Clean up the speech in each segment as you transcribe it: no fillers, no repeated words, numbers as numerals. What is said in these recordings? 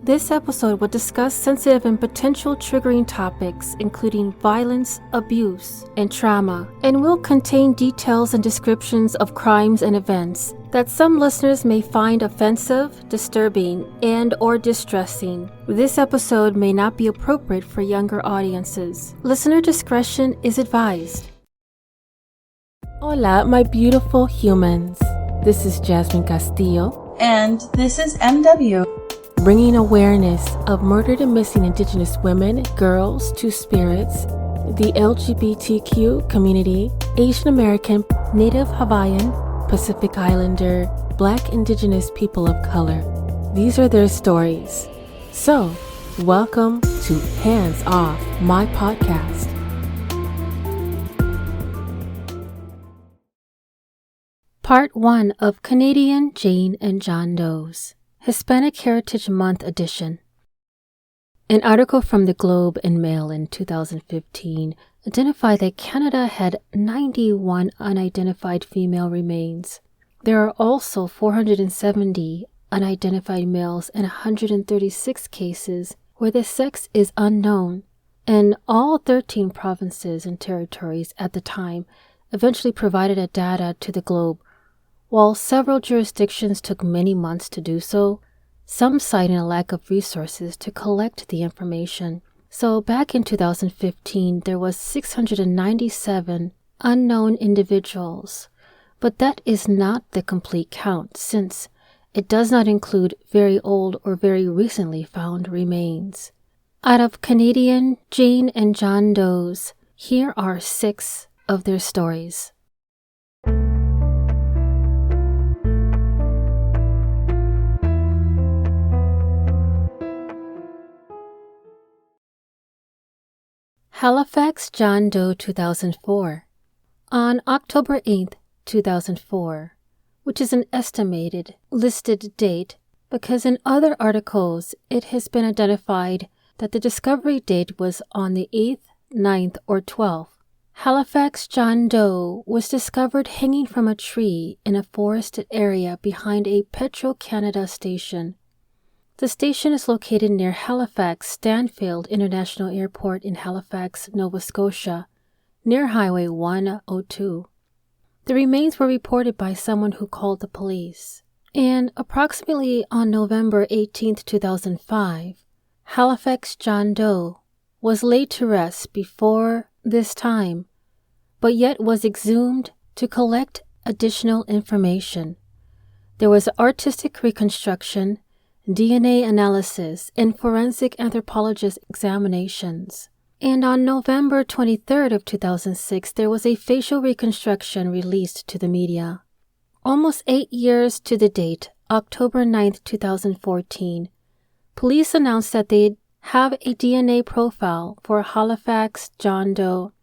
This episode will discuss sensitive and potential triggering topics, including violence, abuse, and trauma, and will contain details and descriptions of crimes and events that some listeners may find offensive, disturbing, and/or distressing. This episode may not be appropriate for younger audiences. Listener discretion is advised. Hola, my beautiful humans. This is Jasmine Castillo. And this is MW. Bringing awareness of murdered and missing Indigenous women, girls, two-spirits, the LGBTQ community, Asian American, Native Hawaiian, Pacific Islander, Black Indigenous people of color. These are their stories. So, welcome to Hands Off, my podcast. Part 1 of Canadian Jane and John Doe's Hispanic Heritage Month edition. An article from the Globe and Mail in 2015 identified that Canada had 91 unidentified female remains. There are also 470 unidentified males and 136 cases where the sex is unknown, and all 13 provinces and territories at the time eventually provided a data to the Globe. While several jurisdictions took many months to do so, some citing a lack of resources to collect the information. So back in 2015, there was 697 unknown individuals, but that is not the complete count since it does not include very old or very recently found remains. Out of Canadian Jane and John Doe's, here are 6 of their stories. Halifax John Doe 2004. On October 8, 2004, which is an estimated listed date because in other articles it has been identified that the discovery date was on the 8th, 9th, or 12th. Halifax John Doe was discovered hanging from a tree in a forested area behind a Petro-Canada station. The station is located near Halifax Stanfield International Airport in Halifax, Nova Scotia, near Highway 102. The remains were reported by someone who called the police. And approximately on November 18, 2005, Halifax John Doe was laid to rest before this time, but yet was exhumed to collect additional information. There was artistic reconstruction, DNA analysis, and forensic anthropologist examinations. And on November 23rd of 2006, there was a facial reconstruction released to the media. Almost 8 years to the date, October 9th, 2014, police announced that they have a DNA profile for Halifax John Doe.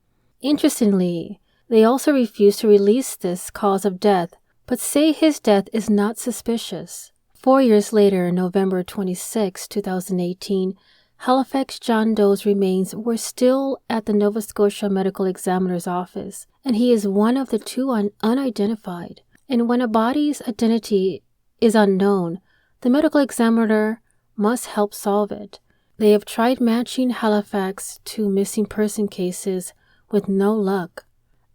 Interestingly, they also refused to release this cause of death, but say his death is not suspicious. 4 years later, November 26, 2018, Halifax John Doe's remains were still at the Nova Scotia Medical Examiner's office, and he is one of the 2 unidentified. And when a body's identity is unknown, the medical examiner must help solve it. They have tried matching Halifax to missing person cases with no luck.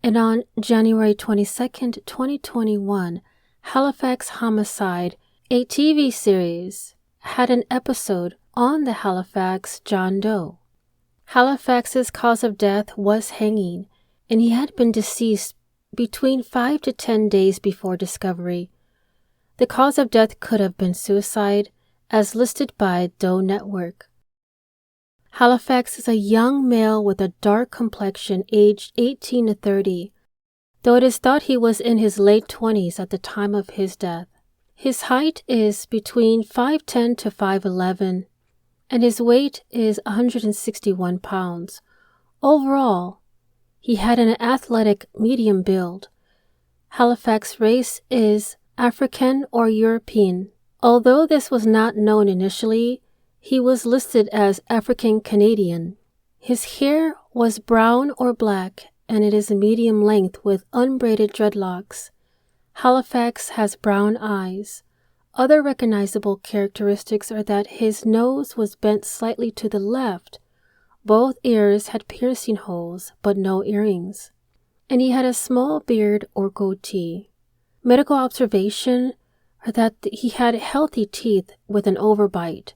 And on January 22, 2021, Halifax Homicide, a TV series, had an episode on the Halifax John Doe. Halifax's cause of death was hanging, and he had been deceased between 5 to 10 days before discovery. The cause of death could have been suicide, as listed by Doe Network. Halifax is a young male with a dark complexion aged 18 to 30, though it is thought he was in his late 20s at the time of his death. His height is between 5'10 to 5'11, and his weight is 161 pounds. Overall, he had an athletic medium build. Halifax's race is African or European. Although this was not known initially, he was listed as African Canadian. His hair was brown or black, and it is medium length with unbraided dreadlocks. Halifax has brown eyes, Other recognizable characteristics are that his nose was bent slightly to the left, both ears had piercing holes but no earrings, and he had a small beard or goatee. Medical observation are that he had healthy teeth with an overbite,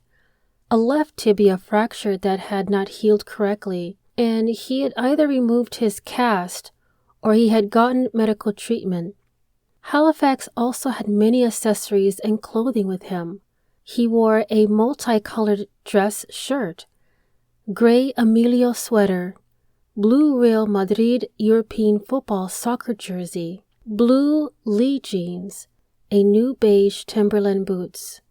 a left tibia fracture that had not healed correctly, and he had either removed his cast or he had gotten medical treatment. Halifax also had many accessories and clothing with him. He wore a multicolored dress shirt, gray Emilio sweater, blue Real Madrid European football soccer jersey, blue Lee jeans, a new beige Timberland boots.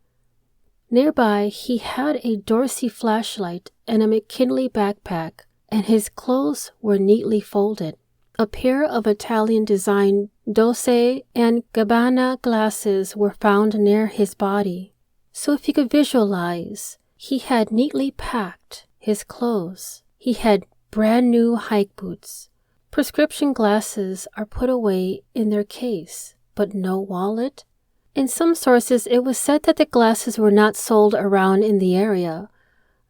Nearby, he had a Dorsey flashlight and a McKinley backpack, and his clothes were neatly folded. A pair of Italian-designed Dolce & Gabbana glasses were found near his body. So if you could visualize, he had neatly packed his clothes. He had brand new hike boots. Prescription glasses are put away in their case, but no wallet. In some sources, it was said that the glasses were not sold around in the area.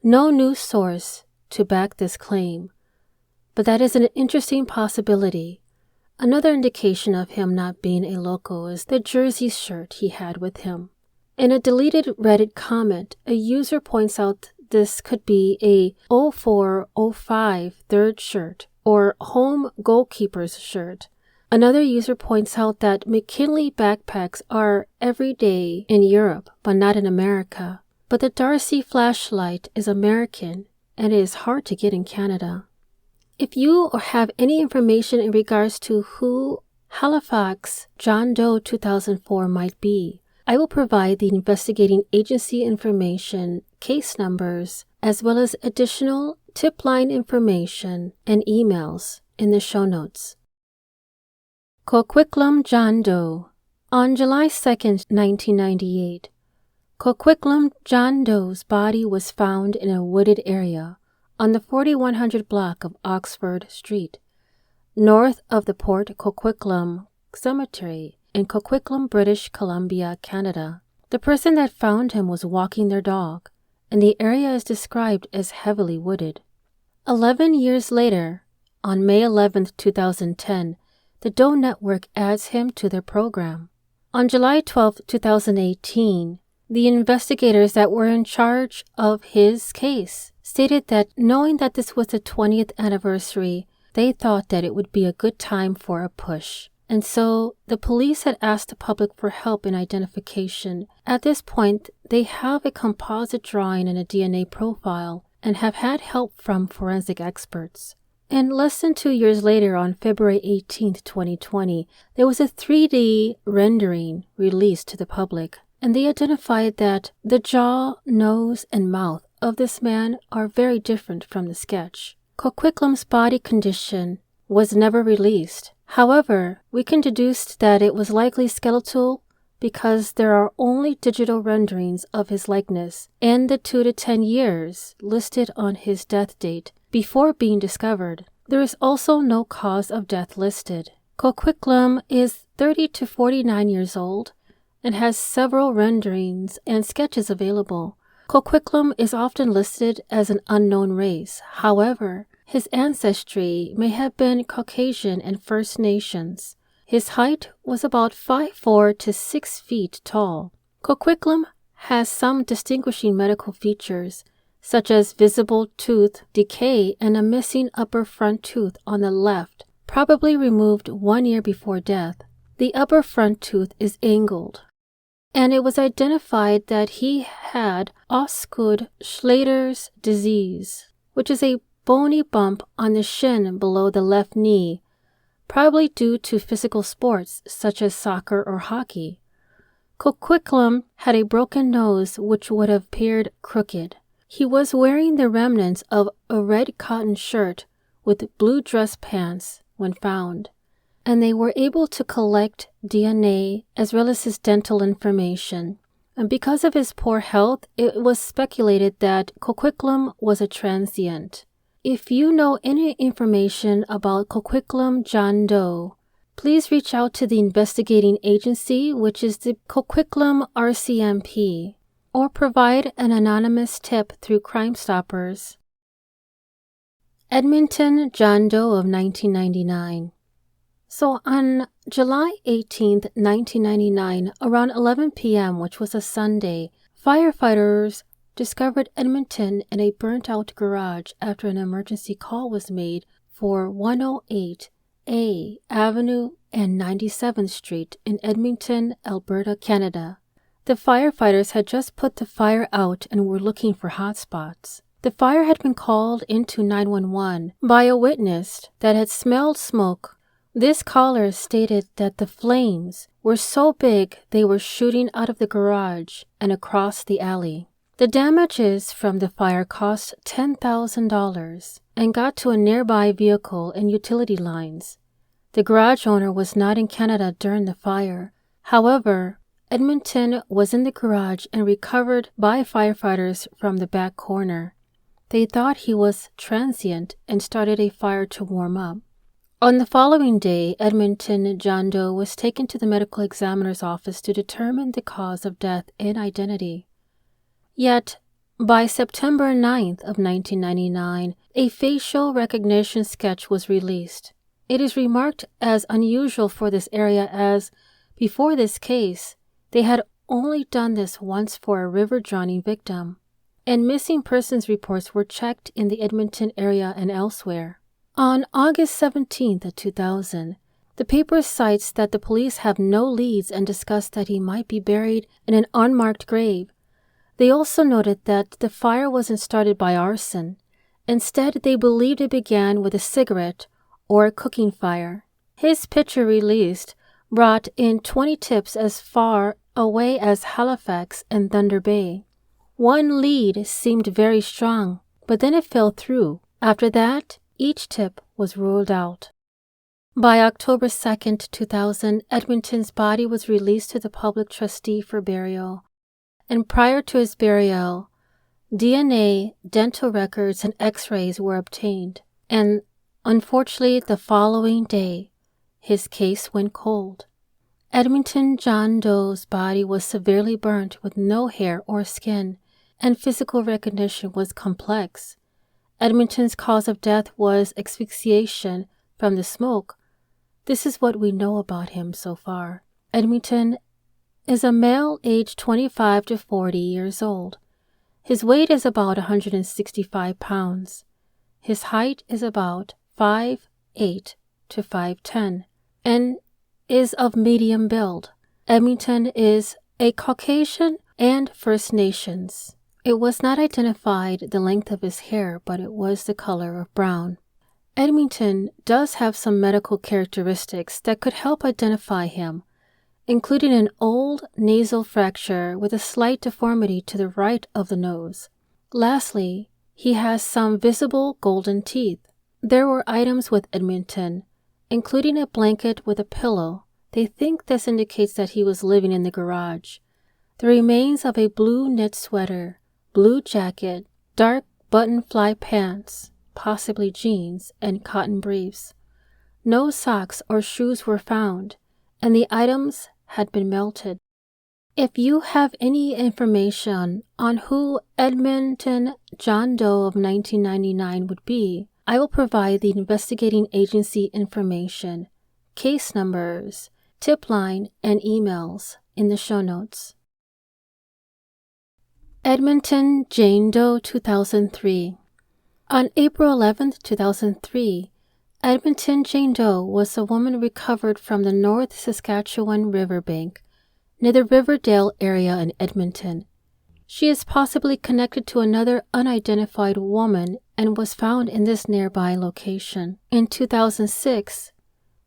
No news source to back this claim. But that is an interesting possibility. Another indication of him not being a local is the jersey shirt he had with him. In a deleted Reddit comment, a user points out this could be a 04-05 third shirt or home goalkeeper's shirt. Another user points out that McKinley backpacks are everyday in Europe, but not in America. But the Dorsey flashlight is American and it is hard to get in Canada. If you have any information in regards to who Halifax John Doe 2004 might be, I will provide the investigating agency information, case numbers, as well as additional tip line information and emails in the show notes. Coquitlam John Doe. On July 2, 1998, Coquitlam John Doe's body was found in a wooded area on the 4100 block of Oxford Street, north of the Port Coquitlam Cemetery in Coquitlam, British Columbia, Canada. The person that found him was walking their dog, and the area is described as heavily wooded. 11 years later, on May 11, 2010, the Doe Network adds him to their program. On July 12, 2018, the investigators that were in charge of his case stated that knowing that this was the 20th anniversary, they thought that it would be a good time for a push. And so the police had asked the public for help in identification. At this point, they have a composite drawing and a DNA profile and have had help from forensic experts. And less than 2 years later, on February 18, 2020, there was a 3D rendering released to the public, and they identified that the jaw, nose, and mouth of this man are very different from the sketch. Coquitlam's body condition was never released. However, we can deduce that it was likely skeletal because there are only digital renderings of his likeness and the 2 to 10 years listed on his death date before being discovered. There is also no cause of death listed. Coquitlam is 30 to 49 years old and has several renderings and sketches available. Coquitlam is often listed as an unknown race. However, his ancestry may have been Caucasian and First Nations. His height was about 5'4" to 6 feet tall. Coquitlam has some distinguishing medical features, such as visible tooth decay and a missing upper front tooth on the left, probably removed 1 year before death. The upper front tooth is angled, and it was identified that he had Osgood-Schlader's disease, which is a bony bump on the shin below the left knee, probably due to physical sports such as soccer or hockey. Coquitlam had a broken nose which would have appeared crooked. He was wearing the remnants of a red cotton shirt with blue dress pants when found, and they were able to collect DNA as well as his dental information. And because of his poor health, it was speculated that Coquitlam was a transient. If you know any information about Coquitlam John Doe, please reach out to the investigating agency, which is the Coquitlam RCMP, or provide an anonymous tip through Crime Stoppers. Edmonton John Doe of 1999. So on July 18, 1999, around 11 p.m., which was a Sunday, firefighters discovered Edmonton in a burnt-out garage after an emergency call was made for 108 A Avenue and 97th Street in Edmonton, Alberta, Canada. The firefighters had just put the fire out and were looking for hotspots. The fire had been called into 911 by a witness that had smelled smoke. This caller stated that the flames were so big they were shooting out of the garage and across the alley. The damages from the fire cost $10,000 and got to a nearby vehicle and utility lines. The garage owner was not in Canada during the fire. However, Edmonton was in the garage and recovered by firefighters from the back corner. They thought he was transient and started a fire to warm up. On the following day, Edmonton John Doe was taken to the medical examiner's office to determine the cause of death and identity. Yet, by September 9th of 1999, a facial recognition sketch was released. It is remarked as unusual for this area as, before this case, they had only done this once for a river drowning victim, and missing persons reports were checked in the Edmonton area and elsewhere. On August 17th, 2000, the paper cites that the police have no leads and discussed that he might be buried in an unmarked grave. They also noted that the fire wasn't started by arson. Instead, they believed it began with a cigarette or a cooking fire. His picture released brought in 20 tips as far away as Halifax and Thunder Bay. One lead seemed very strong, but then it fell through. After that, each tip was ruled out. By October 2nd, 2000, Edmonton's body was released to the public trustee for burial. And prior to his burial, DNA, dental records, and x-rays were obtained. And unfortunately, the following day, his case went cold. Edmonton John Doe's body was severely burnt with no hair or skin, and physical recognition was complex. Edmonton's cause of death was asphyxiation from the smoke. This is what we know about him so far. Edmonton is a male aged 25 to 40 years old. His weight is about 165 pounds. His height is about 5'8" to 5'10", and is of medium build. Edmonton is a Caucasian and First Nations. It was not identified the length of his hair, but it was the color of brown. Edmonton does have some medical characteristics that could help identify him, including an old nasal fracture with a slight deformity to the right of the nose. Lastly, he has some visible golden teeth. There were items with Edmonton, including a blanket with a pillow. They think this indicates that he was living in the garage. The remains of a blue knit sweater, blue jacket, dark button-fly pants, possibly jeans, and cotton briefs. No socks or shoes were found, and the items had been melted. If you have any information on who Edmonton John Doe of 1999 would be, I will provide the investigating agency information, case numbers, tip line, and emails in the show notes. Edmonton Jane Doe 2003. On April 11, 2003, Edmonton Jane Doe was a woman recovered from the North Saskatchewan riverbank near the Riverdale area in Edmonton. She is possibly connected to another unidentified woman and was found in this nearby location in 2006,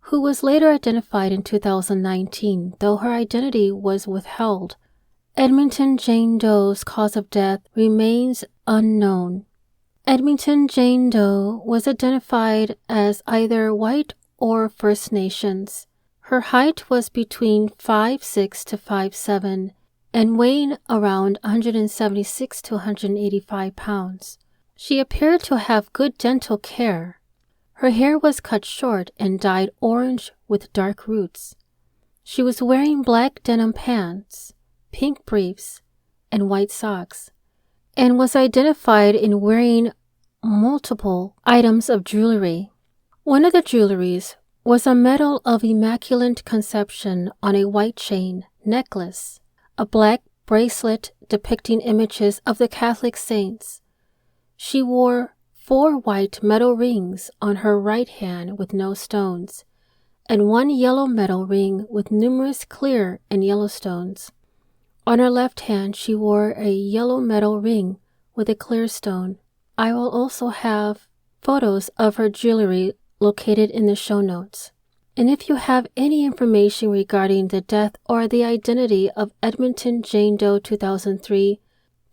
who was later identified in 2019, though her identity was withheld. Edmonton Jane Doe's cause of death remains unknown. Edmonton Jane Doe was identified as either white or First Nations. Her height was between 5'6" to 5'7", and weighing around 176 to 185 pounds. She appeared to have good dental care. Her hair was cut short and dyed orange with dark roots. She was wearing black denim pants, pink briefs, and white socks, and was identified in wearing multiple items of jewelry. One of the jewelries was a medal of Immaculate Conception on a white chain necklace, a black bracelet depicting images of the Catholic saints. She wore 4 white metal rings on her right hand with no stones, and 1 yellow metal ring with numerous clear and yellow stones. On her left hand, she wore a yellow metal ring with a clear stone. I will also have photos of her jewelry located in the show notes. And if you have any information regarding the death or the identity of Edmonton Jane Doe 2003,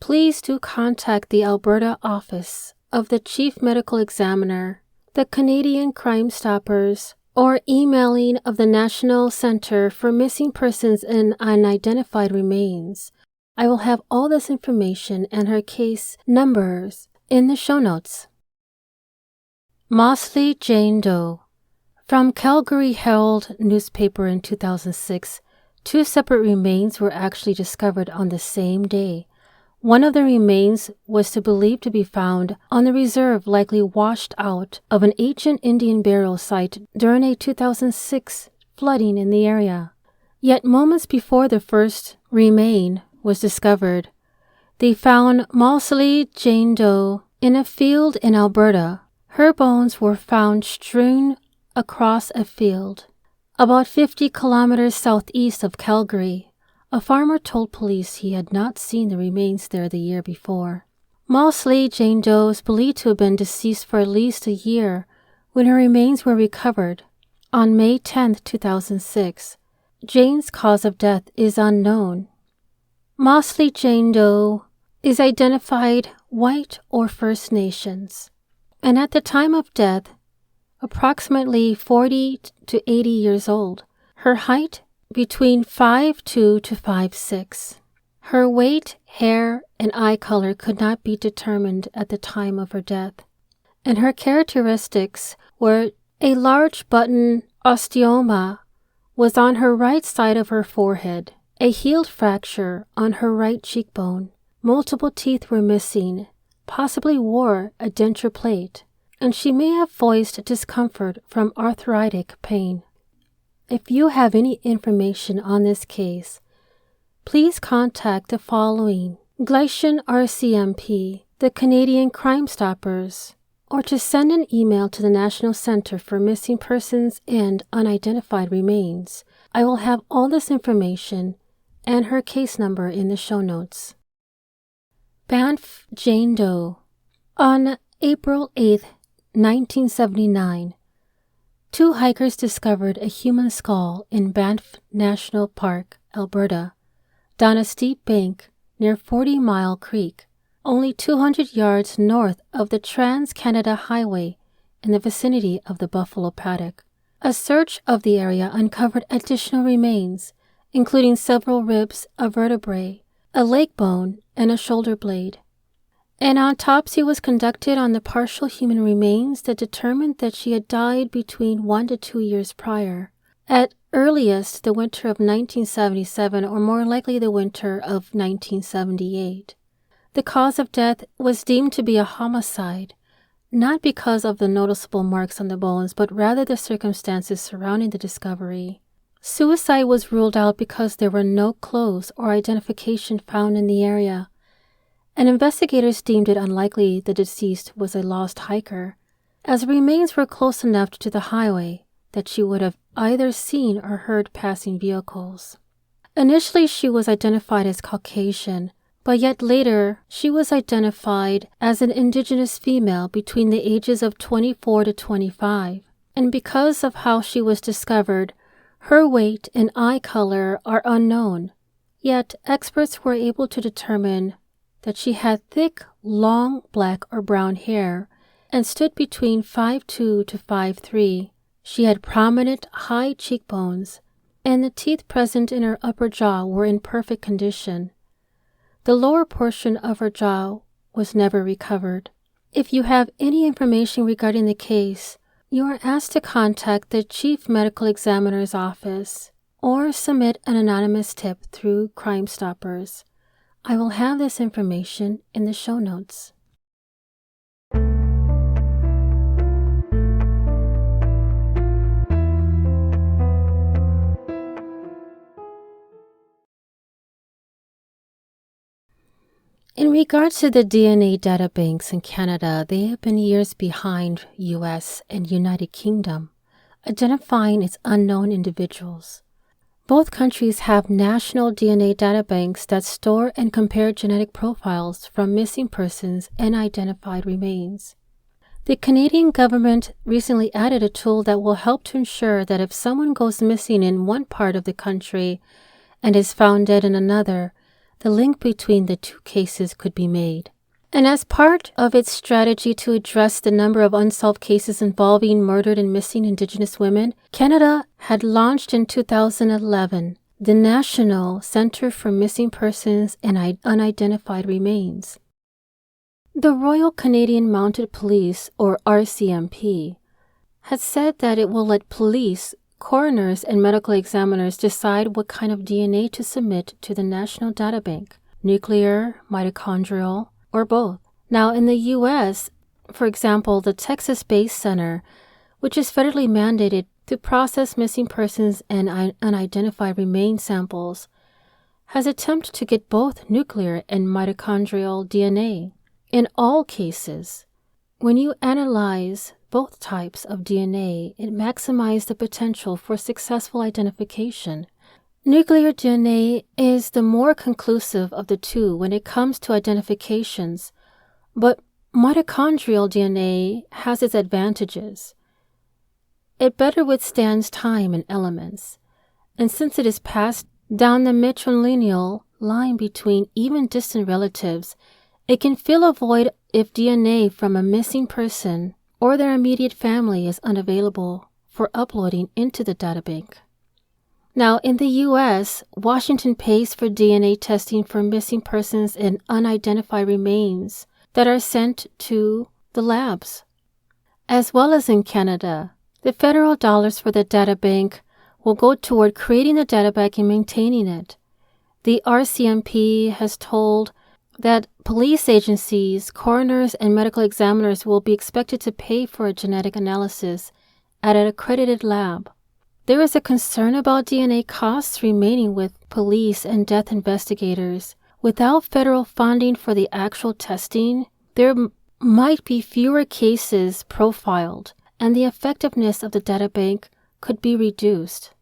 please do contact the Alberta office of the Chief Medical Examiner, the Canadian Crime Stoppers, or emailing of the National Center for Missing Persons and Unidentified Remains. I will have all this information and her case numbers in the show notes. Mosley Jane Doe. From Calgary Herald newspaper in 2006, 2 separate remains were actually discovered on the same day. One of the remains was believed to be found on the reserve, likely washed out of an ancient Indian burial site during a 2006 flooding in the area. Yet moments before the first remain was discovered, they found Mosley Jane Doe in a field in Alberta. Her bones were found strewn across a field about 50 kilometers southeast of Calgary. A farmer told police he had not seen the remains there the year before. Mosley Jane Doe is believed to have been deceased for at least a year when her remains were recovered. On May 10, 2006, Jane's cause of death is unknown. Mosley Jane Doe is identified white or First Nations, and at the time of death, approximately 40 to 80 years old. Her height between 5'2" to 5'6". Her weight, hair, and eye color could not be determined at the time of her death, and her characteristics were a large button osteoma was on her right side of her forehead, a healed fracture on her right cheekbone, multiple teeth were missing, possibly wore a denture plate, and she may have voiced discomfort from arthritic pain. If you have any information on this case, please contact the following: Gleichen RCMP, the Canadian Crime Stoppers, or to send an email to the National Center for Missing Persons and Unidentified Remains. I will have all this information and her case number in the show notes. Banff Jane Doe. On April 8, 1979, 2 hikers discovered a human skull in Banff National Park, Alberta, down a steep bank near 40 Mile Creek, only 200 yards north of the Trans-Canada Highway in the vicinity of the Buffalo Paddock. A search of the area uncovered additional remains, including several ribs, a vertebrae, a leg bone, and a shoulder blade. An autopsy was conducted on the partial human remains that determined that she had died between 1 to 2 years prior, at earliest the winter of 1977 or more likely the winter of 1978. The cause of death was deemed to be a homicide, not because of the noticeable marks on the bones, but rather the circumstances surrounding the discovery. Suicide was ruled out because there were no clothes or identification found in the area, and investigators deemed it unlikely the deceased was a lost hiker, as the remains were close enough to the highway that she would have either seen or heard passing vehicles. Initially, she was identified as Caucasian, but yet later she was identified as an Indigenous female between the ages of 24 to 25, and because of how she was discovered, her weight and eye color are unknown, yet experts were able to determine that she had thick, long black or brown hair and stood between 5'2" to 5'3". She had prominent, high cheekbones, and the teeth present in her upper jaw were in perfect condition. The lower portion of her jaw was never recovered. If you have any information regarding the case, you are asked to contact the Chief Medical Examiner's office or submit an anonymous tip through Crime Stoppers. I will have this information in the show notes. In regards to the DNA data banks in Canada, they have been years behind US and United Kingdom, identifying its unknown individuals. Both countries have national DNA data banks that store and compare genetic profiles from missing persons and identified remains. The Canadian government recently added a tool that will help to ensure that if someone goes missing in one part of the country and is found dead in another, the link between the two cases could be made. And as part of its strategy to address the number of unsolved cases involving murdered and missing Indigenous women, Canada had launched in 2011 the National Centre for Missing Persons and Unidentified Remains. The Royal Canadian Mounted Police, or RCMP, has said that it will let police, coroners, and medical examiners decide what kind of DNA to submit to the National Data Bank, nuclear, mitochondrial, or both. Now, in the U.S., for example, the Texas-based center, which is federally mandated to process missing persons and unidentified remains samples, has attempted to get both nuclear and mitochondrial DNA. In all cases, when you analyze both types of DNA, it maximizes the potential for successful identification. Nuclear DNA is the more conclusive of the two when it comes to identifications, but mitochondrial DNA has its advantages. It better withstands time and elements, and since it is passed down the matrilineal line between even distant relatives, it can fill a void if DNA from a missing person or their immediate family is unavailable for uploading into the databank. Now, in the U.S., Washington pays for DNA testing for missing persons and unidentified remains that are sent to the labs. As well as in Canada, the federal dollars for the databank will go toward creating the databank and maintaining it. The RCMP has told that police agencies, coroners, and medical examiners will be expected to pay for a genetic analysis at an accredited lab. There is a concern about DNA costs remaining with police and death investigators. Without federal funding for the actual testing, there might be fewer cases profiled, and the effectiveness of the databank could be reduced.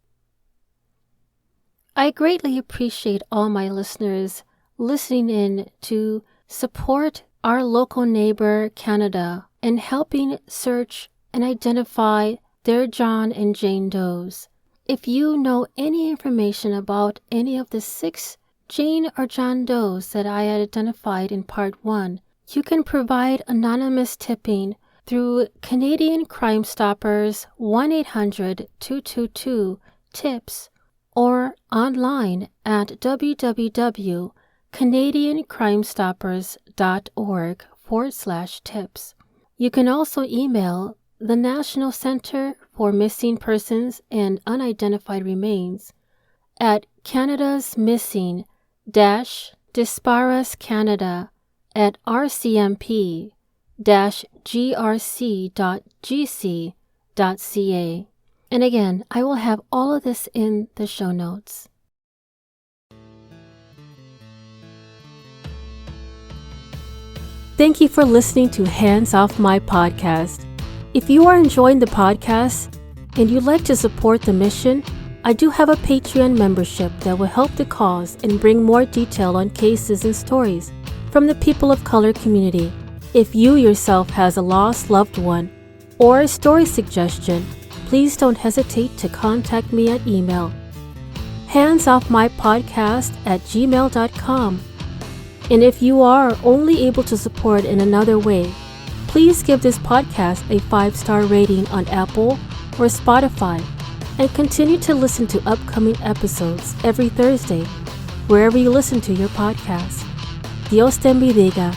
I greatly appreciate all my listeners listening in to support our local neighbor, Canada, and helping search and identify their John and Jane Does. If you know any information about any of the 6 Jane or John Does that I identified in Part 1, you can provide anonymous tipping through Canadian Crime Stoppers 1-800-222-TIPS or online at www.canadiancrimestoppers.org/tips. You can also email the National Centre for Missing Persons and Unidentified Remains at canadasmissing-disparascanada@rcmp-grc.gc.ca. And again, I will have all of this in the show notes. Thank you for listening to Hands Off My Podcast. If you are enjoying the podcast and you'd like to support the mission, I do have a Patreon membership that will help the cause and bring more detail on cases and stories from the people of color community. If you yourself has a lost loved one or a story suggestion, please don't hesitate to contact me at email handsoffmypodcast@gmail.com. And if you are only able to support in another way, please give this podcast a 5-star rating on Apple or Spotify and continue to listen to upcoming episodes every Thursday, wherever you listen to your podcast. Dios te bendiga.